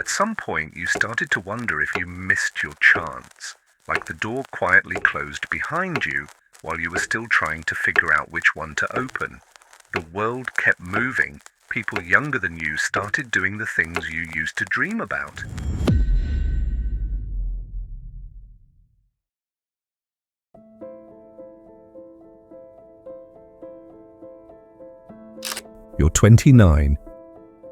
At some point, you started to wonder if you missed your chance, like the door quietly closed behind you while you were still trying to figure out which one to open. The world kept moving. People younger than you started doing the things you used to dream about. You're 29.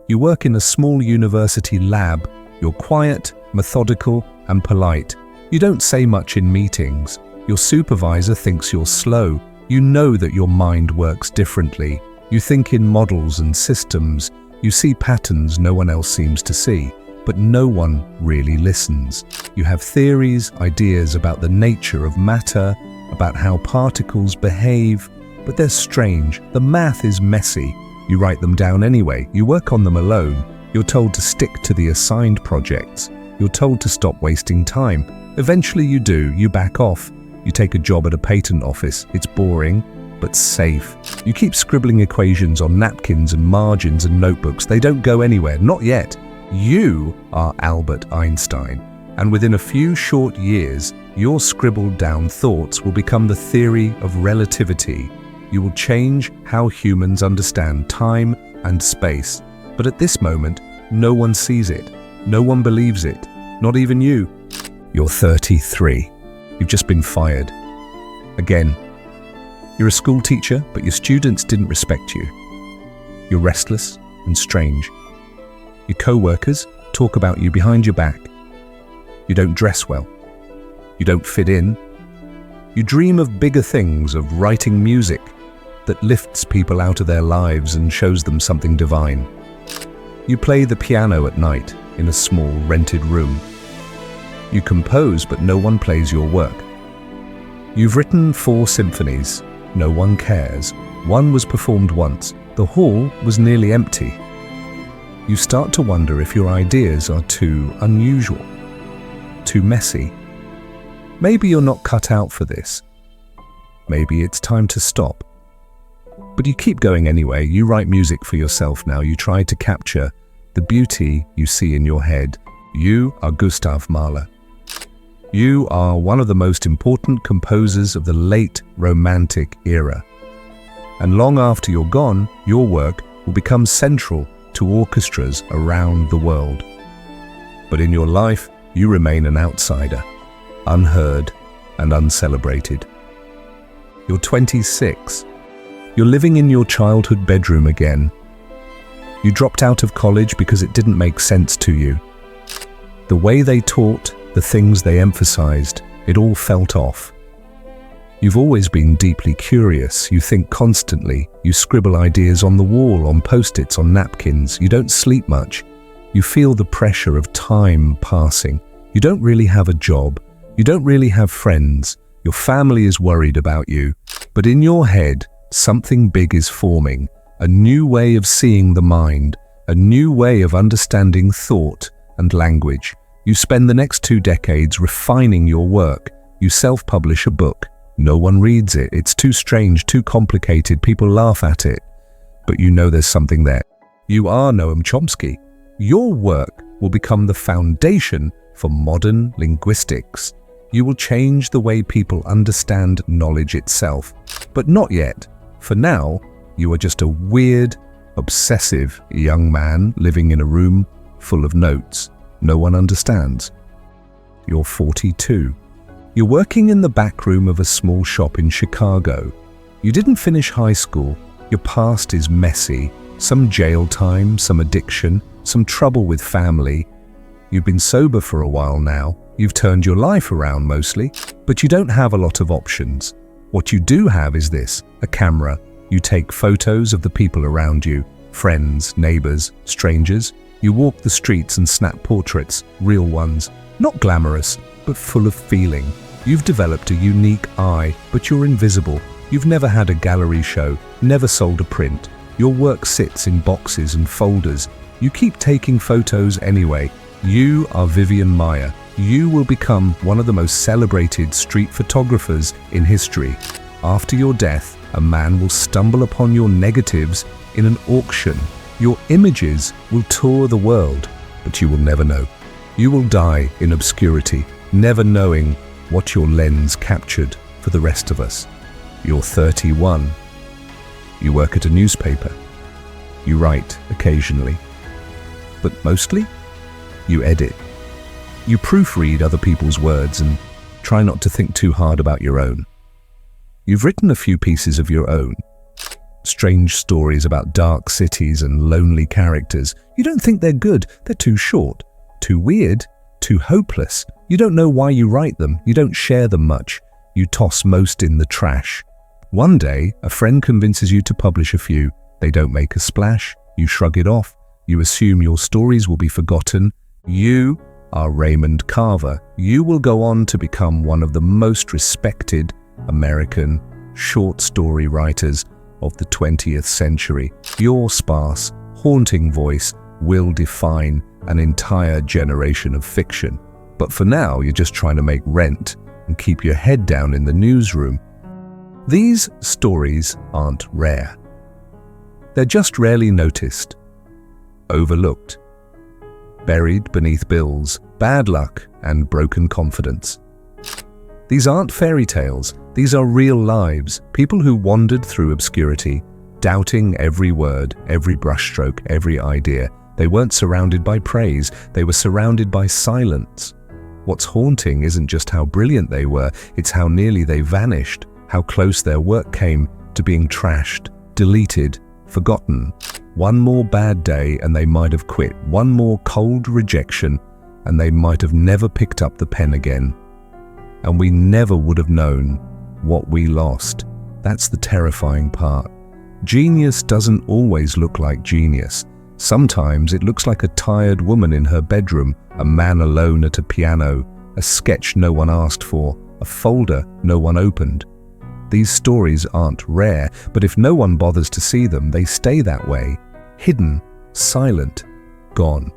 You work in a small university lab. You're quiet, methodical, and polite. You don't say much in meetings. Your supervisor thinks you're slow. You know that your mind works differently. You think in models and systems. You see patterns no one else seems to see, but no one really listens. You have theories, ideas about the nature of matter, about how particles behave, but they're strange. The math is messy. You write them down anyway. You work on them alone. You're told to stick to the assigned projects. You're told to stop wasting time. Eventually you do. You back off. You take a job at a patent office. It's boring, but safe. You keep scribbling equations on napkins and margins and notebooks. They don't go anywhere. Not yet. You are Albert Einstein. And within a few short years, your scribbled down thoughts will become the theory of relativity. You will change how humans understand time and space. But at this moment, no one sees it. No one believes it. Not even you. You're 33. You've just been fired. Again. You're a school teacher, but your students didn't respect you. You're restless and strange. Your co-workers talk about you behind your back. You don't dress well. You don't fit in. You dream of bigger things, of writing music that lifts people out of their lives and shows them something divine. You play the piano at night in a small rented room. You compose, but no one plays your work. You've written 4 symphonies. No one cares. One was performed once. The hall was nearly empty. You start to wonder if your ideas are too unusual, too messy. Maybe you're not cut out for this. Maybe it's time to stop. But you keep going anyway. You write music for yourself now. You try to capture the beauty you see in your head. You are Gustav Mahler. You are one of the most important composers of the late Romantic era. And long after you're gone, your work will become central to orchestras around the world. But in your life, you remain an outsider, unheard and uncelebrated. You're 26. You're living in your childhood bedroom again. You dropped out of college because it didn't make sense to you. The way they taught, the things they emphasized, it all felt off. You've always been deeply curious. You think constantly. You scribble ideas on the wall, on post-its, on napkins. You don't sleep much. You feel the pressure of time passing. You don't really have a job. You don't really have friends. Your family is worried about you. But in your head, something big is forming. A new way of seeing the mind. A new way of understanding thought and language. You spend the next 2 decades refining your work. You self-publish a book. No one reads it. It's too strange, too complicated. People laugh at it. But you know there's something there. You are Noam Chomsky. Your work will become the foundation for modern linguistics. You will change the way people understand knowledge itself. But not yet. For now, you are just a weird, obsessive young man living in a room full of notes no one understands. You're 42. You're working in the back room of a small shop in Chicago. You didn't finish high school. Your past is messy. Some jail time, some addiction, some trouble with family. You've been sober for a while now. You've turned your life around mostly, but you don't have a lot of options. What you do have is this, a camera. You take photos of the people around you, friends, neighbors, strangers. You walk the streets and snap portraits, real ones, not glamorous, but full of feeling. You've developed a unique eye, but you're invisible. You've never had a gallery show, never sold a print. Your work sits in boxes and folders. You keep taking photos anyway. You are Vivian Maier. You will become one of the most celebrated street photographers in history. After your death, a man will stumble upon your negatives in an auction. Your images will tour the world. but you will never know. You will die in obscurity, never knowing what your lens captured for the rest of us. You're 31. You work at a newspaper. You write occasionally. But mostly, you edit. You proofread other people's words and try not to think too hard about your own. You've written a few pieces of your own. Strange stories about dark cities and lonely characters. You don't think they're good. They're too short, too weird, too hopeless. You don't know why you write them. You don't share them much. You toss most in the trash. One day, a friend convinces you to publish a few. They don't make a splash. You shrug it off. You assume your stories will be forgotten. You are Raymond Carver. You will go on to become one of the most respected American short story writers of the 20th century. Your sparse, haunting voice will define an entire generation of fiction. But for now, you're just trying to make rent and keep your head down in the newsroom. These stories aren't rare. They're just rarely noticed, overlooked, buried beneath bills, bad luck, and broken confidence. These aren't fairy tales. These are real lives, people who wandered through obscurity, doubting every word, every brushstroke, every idea. They weren't surrounded by praise, they were surrounded by silence. What's haunting isn't just how brilliant they were, it's how nearly they vanished, how close their work came to being trashed, deleted, forgotten. One more bad day and they might have quit. One more cold rejection and they might have never picked up the pen again. And we never would have known what we lost. That's the terrifying part. Genius doesn't always look like genius. Sometimes it looks like a tired woman in her bedroom, a man alone at a piano, a sketch no one asked for, a folder no one opened. These stories aren't rare, but if no one bothers to see them, they stay that way, hidden, silent, gone.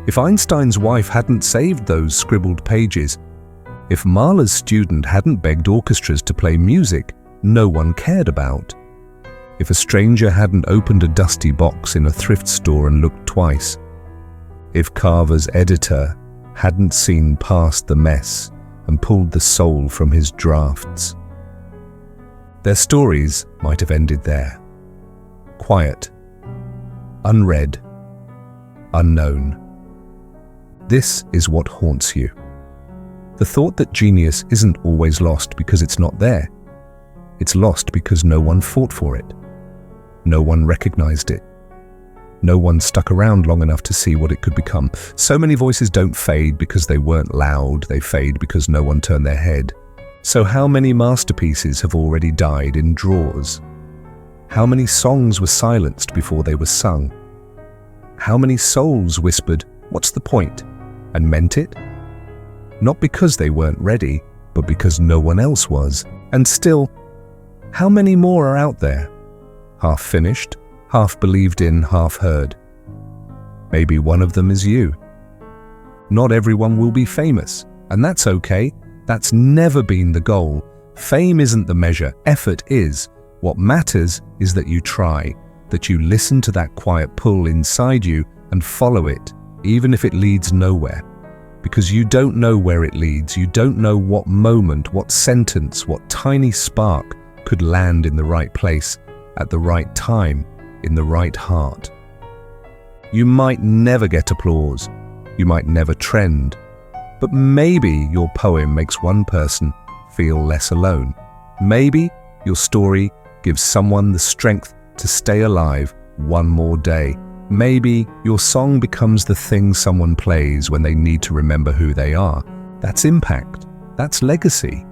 If Einstein's wife hadn't saved those scribbled pages, if Mahler's student hadn't begged orchestras to play music no one cared about, if a stranger hadn't opened a dusty box in a thrift store and looked twice, if Carver's editor hadn't seen past the mess and pulled the soul from his drafts, their stories might have ended there. Quiet, unread, unknown. This is what haunts you. The thought that genius isn't always lost because it's not there. It's lost because no one fought for it. No one recognized it. No one stuck around long enough to see what it could become. So many voices don't fade because they weren't loud, they fade because no one turned their head. So how many masterpieces have already died in drawers? How many songs were silenced before they were sung? How many souls whispered, "What's the point?" and meant it? Not because they weren't ready, but because no one else was. And still, how many more are out there? Half finished, half believed in, half heard. Maybe one of them is you. Not everyone will be famous, and that's okay. That's never been the goal. Fame isn't the measure, effort is. What matters is that you try, that you listen to that quiet pull inside you and follow it, even if it leads nowhere. Because you don't know where it leads, you don't know what moment, what sentence, what tiny spark could land in the right place, at the right time, in the right heart. You might never get applause, you might never trend, but maybe your poem makes one person feel less alone. Maybe your story gives someone the strength to stay alive one more day. Maybe your song becomes the thing someone plays when they need to remember who they are. That's impact, that's legacy.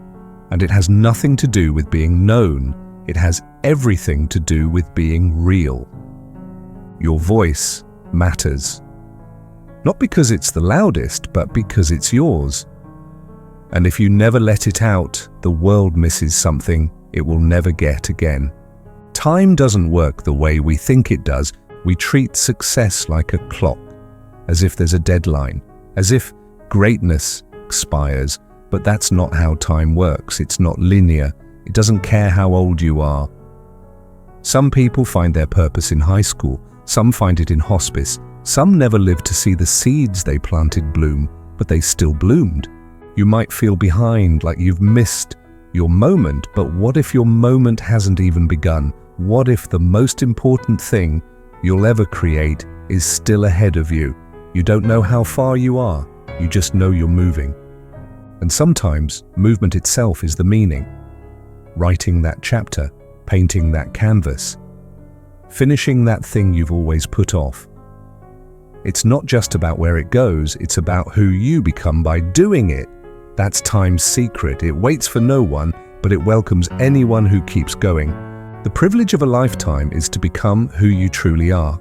And it has nothing to do with being known, it has everything to do with being real. Your voice matters. Not because it's the loudest, but because it's yours. And if you never let it out, the world misses something it will never get again. Time doesn't work the way we think it does. We treat success like a clock, as if there's a deadline, as if greatness expires, but that's not how time works. It's not linear. It doesn't care how old you are. Some people find their purpose in high school, some find it in hospice, Some never lived to see the seeds they planted bloom, but they still bloomed. You might feel behind, like you've missed your moment, but what if your moment hasn't even begun? What if the most important thing you'll ever create is still ahead of you? You don't know how far you are, you just know you're moving. And sometimes movement itself is the meaning. Writing that chapter, painting that canvas, finishing that thing you've always put off. It's not just about where it goes, it's about who you become by doing it. That's time's secret. It waits for no one, but it welcomes anyone who keeps going. The privilege of a lifetime is to become who you truly are.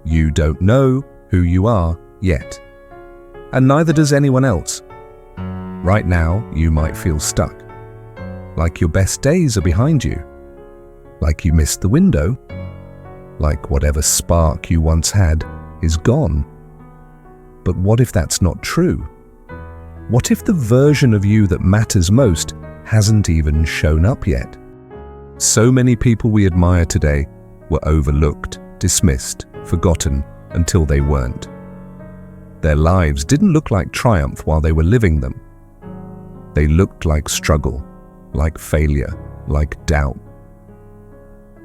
You don't know who you are yet, and neither does anyone else. Right now, you might feel stuck, like your best days are behind you, like you missed the window, like whatever spark you once had is gone. But what if that's not true? What if the version of you that matters most hasn't even shown up yet? So many people we admire today were overlooked, dismissed, forgotten until they weren't. Their lives didn't look like triumph while they were living them. They looked like struggle, like failure, like doubt.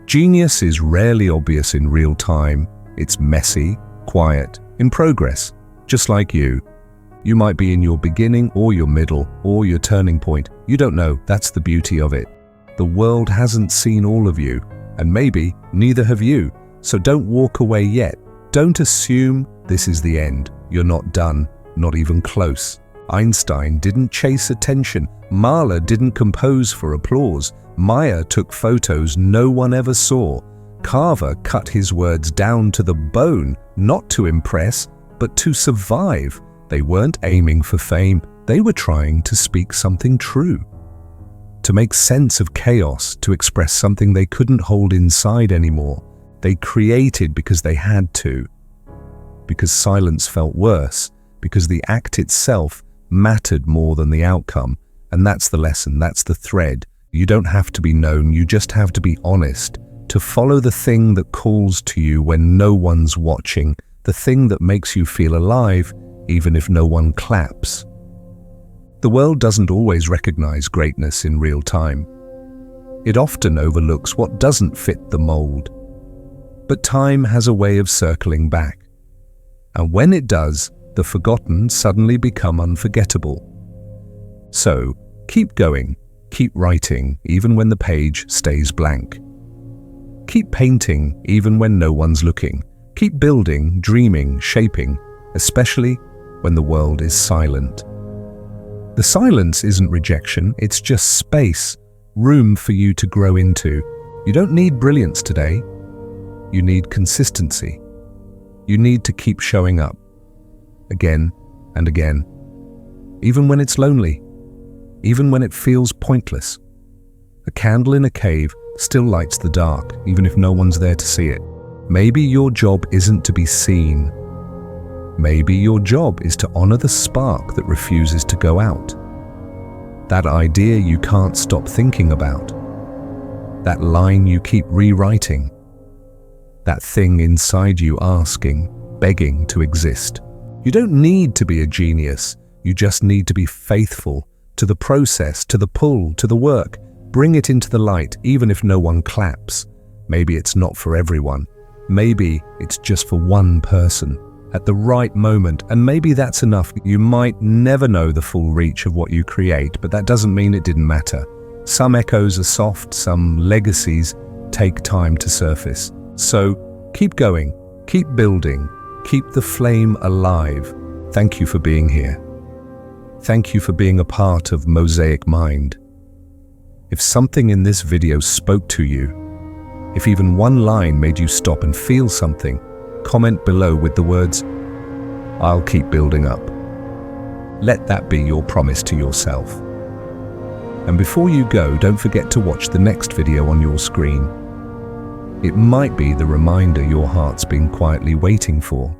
Genius is rarely obvious in real time. It's messy, quiet, in progress, just like you. You might be in your beginning or your middle or your turning point. You don't know. That's the beauty of it. The world hasn't seen all of you, and maybe neither have you. So don't walk away yet. Don't assume this is the end. You're not done, not even close. Einstein didn't chase attention. Mahler didn't compose for applause. Maier took photos no one ever saw. Carver cut his words down to the bone, not to impress, but to survive. They weren't aiming for fame. They were trying to speak something true, to make sense of chaos, to express something they couldn't hold inside anymore. They created because they had to, because silence felt worse, because the act itself mattered more than the outcome. And that's the lesson, that's the thread. You don't have to be known, you just have to be honest, to follow the thing that calls to you when no one's watching, the thing that makes you feel alive, even if no one claps. The world doesn't always recognize greatness in real time. It often overlooks what doesn't fit the mold. But time has a way of circling back. And when it does, the forgotten suddenly become unforgettable. So, keep going, keep writing, even when the page stays blank. Keep painting, even when no one's looking. Keep building, dreaming, shaping, especially when the world is silent. The silence isn't rejection, it's just space, room for you to grow into. You don't need brilliance today. You need consistency. You need to keep showing up, again and again, even when it's lonely, even when it feels pointless. A candle in a cave still lights the dark, even if no one's there to see it. Maybe your job isn't to be seen. Maybe your job is to honor the spark that refuses to go out. That idea you can't stop thinking about. That line you keep rewriting. That thing inside you asking, begging to exist. You don't need to be a genius. You just need to be faithful to the process, to the pull, to the work. Bring it into the light, even if no one claps. Maybe it's not for everyone. Maybe it's just for one person at the right moment, and maybe that's enough. You might never know the full reach of what you create, but that doesn't mean it didn't matter. Some echoes are soft, some legacies take time to surface. So keep going, keep building, keep the flame alive. Thank you for being here. Thank you for being a part of Mosaic Mind. If something in this video spoke to you, if even one line made you stop and feel something, comment below with the words, "I'll keep building up." Let that be your promise to yourself. And before you go, don't forget to watch the next video on your screen. It might be the reminder your heart's been quietly waiting for.